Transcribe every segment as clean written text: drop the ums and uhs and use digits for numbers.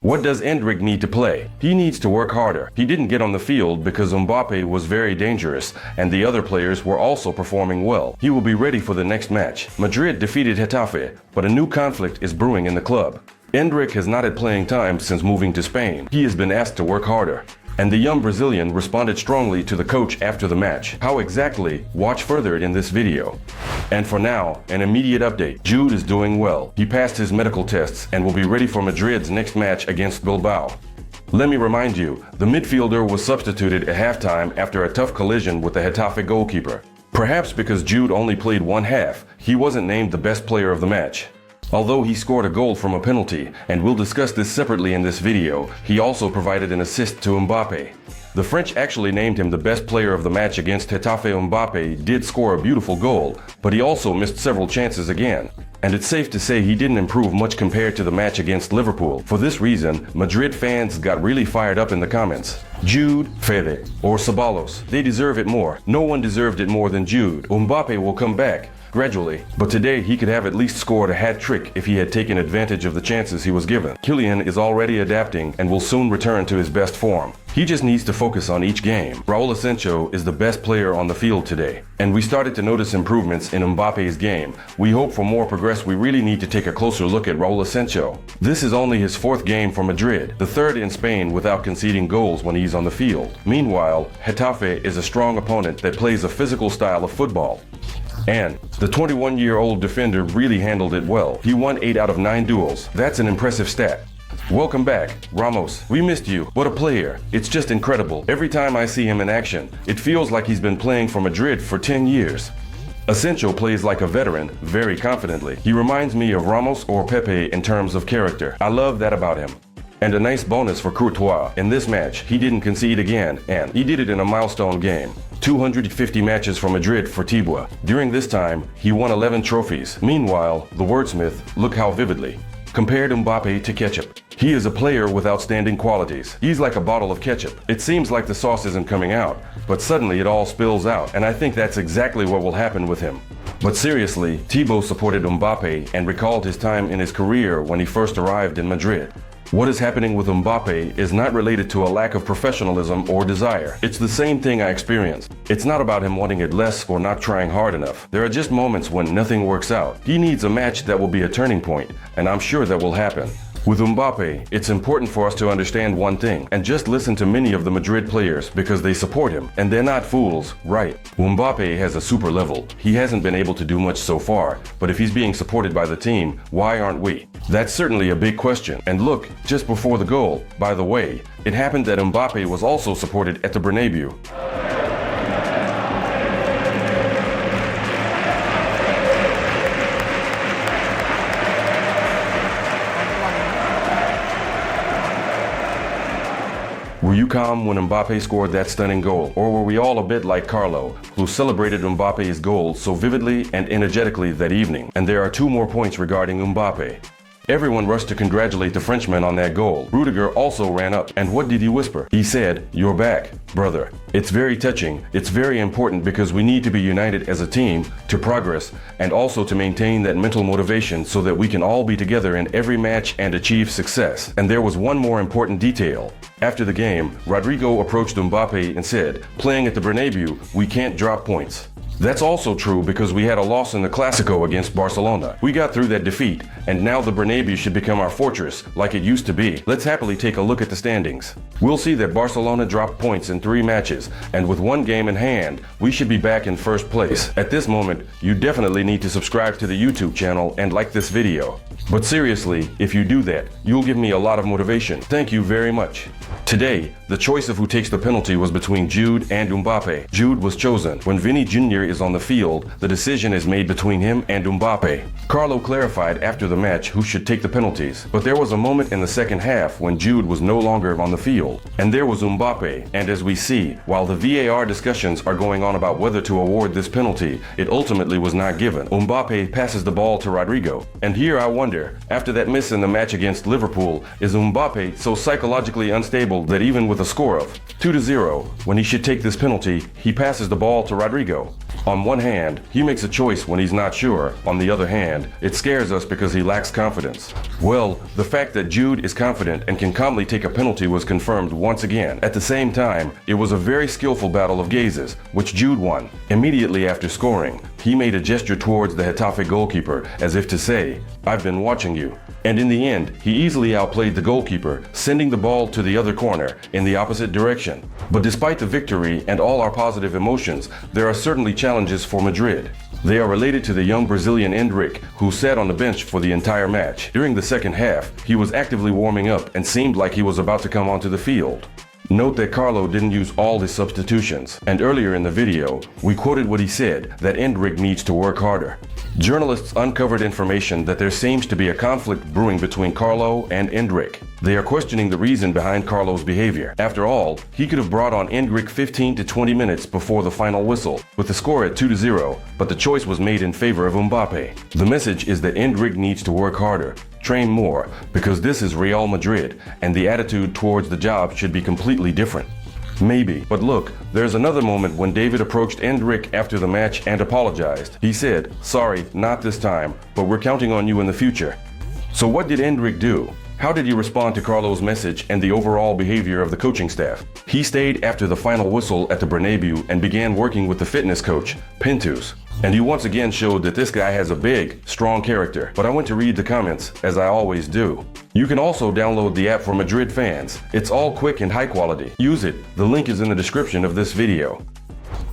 What does Endrick need to play? He needs to work harder. He didn't get on the field because Mbappe was very dangerous and the other players were also performing well. He will be ready for the next match. Madrid defeated Getafe, but a new conflict is brewing in the club. Endrick has not had playing time since moving to Spain. He has been asked to work harder. And the young Brazilian responded strongly to the coach after the match. How exactly? Watch further in this video. And for now, an immediate update. Jude is doing well. He passed his medical tests and will be ready for Madrid's next match against Bilbao. Let me remind you, the midfielder was substituted at halftime after a tough collision with the Getafe goalkeeper. Perhaps because Jude only played one half, he wasn't named the best player of the match. Although he scored a goal from a penalty, and we'll discuss this separately in this video, he also provided an assist to Mbappe. The French actually named him the best player of the match against Getafe. Mbappe did score a beautiful goal, but he also missed several chances again. And it's safe to say he didn't improve much compared to the match against Liverpool. For this reason, Madrid fans got really fired up in the comments. Jude, Fede, or Ceballos, they deserve it more. No one deserved it more than Jude. Mbappe will come back gradually, but today he could have at least scored a hat-trick if he had taken advantage of the chances he was given. Kylian is already adapting and will soon return to his best form. He just needs to focus on each game. Raul Asencio is the best player on the field today, and we started to notice improvements in Mbappe's game. We hope for more progress. We really need to take a closer look at Raul Asencio. This is only his fourth game for Madrid, the third in Spain without conceding goals when he's on the field. Meanwhile, Getafe is a strong opponent that plays a physical style of football. And the 21-year-old defender really handled it well. He won 8 out of 9 duels. That's an impressive stat. Welcome back, Ramos. We missed you. What a player. It's just incredible. Every time I see him in action, it feels like he's been playing for Madrid for 10 years. Asencio plays like a veteran, very confidently. He reminds me of Ramos or Pepe in terms of character. I love that about him. And a nice bonus for Courtois. In this match, he didn't concede again, and he did it in a milestone game. 250 matches for Madrid for Thibaut. During this time, he won 11 trophies. Meanwhile, the wordsmith, look how vividly, compared Mbappe to ketchup. He is a player with outstanding qualities. He's like a bottle of ketchup. It seems like the sauce isn't coming out, but suddenly it all spills out, and I think that's exactly what will happen with him. But seriously, Thibaut supported Mbappe and recalled his time in his career when he first arrived in Madrid. What is happening with Mbappe is not related to a lack of professionalism or desire. It's the same thing I experienced. It's not about him wanting it less or not trying hard enough. There are just moments when nothing works out. He needs a match that will be a turning point, and I'm sure that will happen. With Mbappe, it's important for us to understand one thing and just listen to many of the Madrid players because they support him and they're not fools, right? Mbappe has a super level. He hasn't been able to do much so far, but if he's being supported by the team, why aren't we? That's certainly a big question. And look, just before the goal, by the way, it happened that Mbappe was also supported at the Bernabeu. Were you calm when Mbappe scored that stunning goal? Or were we all a bit like Carlo, who celebrated Mbappe's goal so vividly and energetically that evening? And there are 2 more points regarding Mbappe. Everyone rushed to congratulate the Frenchman on that goal. Rudiger also ran up, and what did he whisper? He said, "You're back, brother." It's very touching. It's very important because we need to be united as a team to progress and also to maintain that mental motivation so that we can all be together in every match and achieve success. And there was one more important detail. After the game, Rodrigo approached Mbappe and said, "Playing at the Bernabeu, we can't drop points." That's also true because we had a loss in the Clásico against Barcelona. We got through that defeat, and now the Bernabeu should become our fortress, like it used to be. Let's happily take a look at the standings. We'll see that Barcelona dropped points in 3 matches, and with 1 game in hand, we should be back in first place. At this moment, you definitely need to subscribe to the YouTube channel and like this video. But seriously, if you do that, you'll give me a lot of motivation. Thank you very much. Today, the choice of who takes the penalty was between Jude and Mbappe. Jude was chosen. When Vini Jr. is on the field, the decision is made between him and Mbappe. Carlo clarified after the match who should take the penalties, but there was a moment in the second half when Jude was no longer on the field, and there was Mbappe. And as we see, while the VAR discussions are going on about whether to award this penalty, it ultimately was not given. Mbappe passes the ball to Rodrigo, and here I wonder, after that miss in the match against Liverpool, is Mbappe so psychologically unstable that even with a score of 2-0, when he should take this penalty, he passes the ball to Rodrigo? On one hand, he makes a choice when he's not sure. On the other hand, it scares us because he lacks confidence. Well, the fact that Jude is confident and can calmly take a penalty was confirmed once again. At the same time, it was a very skillful battle of gazes, which Jude won. Immediately after scoring, he made a gesture towards the Getafe goalkeeper as if to say, "I've been watching you." And in the end, he easily outplayed the goalkeeper, sending the ball to the other corner in the opposite direction. But despite the victory and all our positive emotions, there are certainly challenges for Madrid. They are related to the young Brazilian Endrick, who sat on the bench for the entire match. During the second half, he was actively warming up and seemed like he was about to come onto the field. Note that Carlo didn't use all his substitutions, and earlier in the video, we quoted what he said, that Endrick needs to work harder. Journalists uncovered information that there seems to be a conflict brewing between Carlo and Endrick. They are questioning the reason behind Carlo's behavior. After all, he could have brought on Endrick 15 to 20 minutes before the final whistle, with the score at 2-0, but the choice was made in favor of Mbappe. The message is that Endrick needs to work harder, train more, because this is Real Madrid, and the attitude towards the job should be completely different. Maybe, but look, there's another moment when David approached Endrick after the match and apologized. He said, "Sorry, not this time, but we're counting on you in the future." So what did Endrick do? How did he respond to Carlo's message and the overall behavior of the coaching staff? He stayed after the final whistle at the Bernabeu and began working with the fitness coach, Pintus. And he once again showed that this guy has a big, strong character. But I went to read the comments, as I always do. You can also download the app for Madrid fans. It's all quick and high quality. Use it. The link is in the description of this video.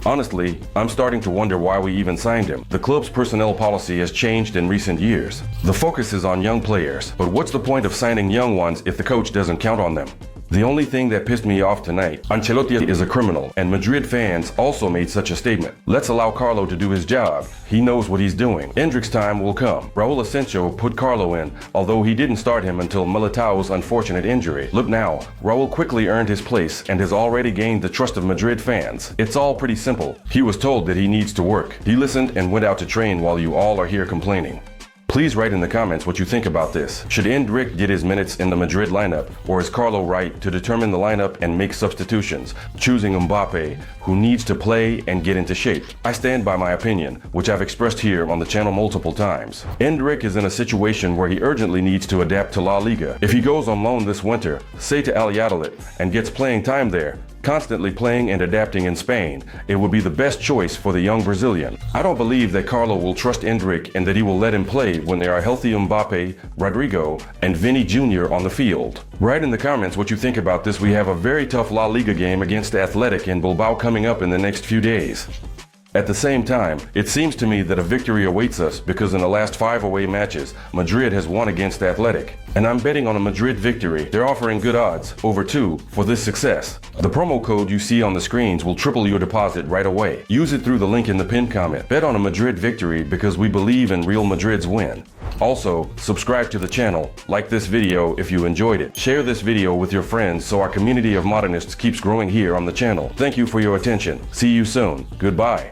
Honestly, I'm starting to wonder why we even signed him. The club's personnel policy has changed in recent years. The focus is on young players, but what's the point of signing young ones if the coach doesn't count on them? The only thing that pissed me off tonight, Ancelotti is a criminal, and Madrid fans also made such a statement. Let's allow Carlo to do his job. He knows what he's doing. Endrick's time will come. Raul Asencio put Carlo in, although he didn't start him until Militao's unfortunate injury. Look now, Raul quickly earned his place and has already gained the trust of Madrid fans. It's all pretty simple. He was told that he needs to work. He listened and went out to train while you all are here complaining. Please write in the comments what you think about this. Should Endrick get his minutes in the Madrid lineup, or is Carlo right to determine the lineup and make substitutions, choosing Mbappe, who needs to play and get into shape? I stand by my opinion, which I've expressed here on the channel multiple times. Endrick is in a situation where he urgently needs to adapt to La Liga. If he goes on loan this winter, say to Al Yadalit, and gets playing time there, constantly playing and adapting in Spain, it would be the best choice for the young Brazilian. I don't believe that Carlo will trust Endrick and that he will let him play when there are healthy Mbappe, Rodrigo, and Vinny Jr. on the field. Write in the comments what you think about this. We have a very tough La Liga game against Athletic in Bilbao coming up in the next few days. At the same time, it seems to me that a victory awaits us because in the last 5 away matches, Madrid has won against Athletic. And I'm betting on a Madrid victory. They're offering good odds, over 2, for this success. The promo code you see on the screens will triple your deposit right away. Use it through the link in the pinned comment. Bet on a Madrid victory because we believe in Real Madrid's win. Also, subscribe to the channel, like this video if you enjoyed it. Share this video with your friends so our community of modernists keeps growing here on the channel. Thank you for your attention. See you soon. Goodbye.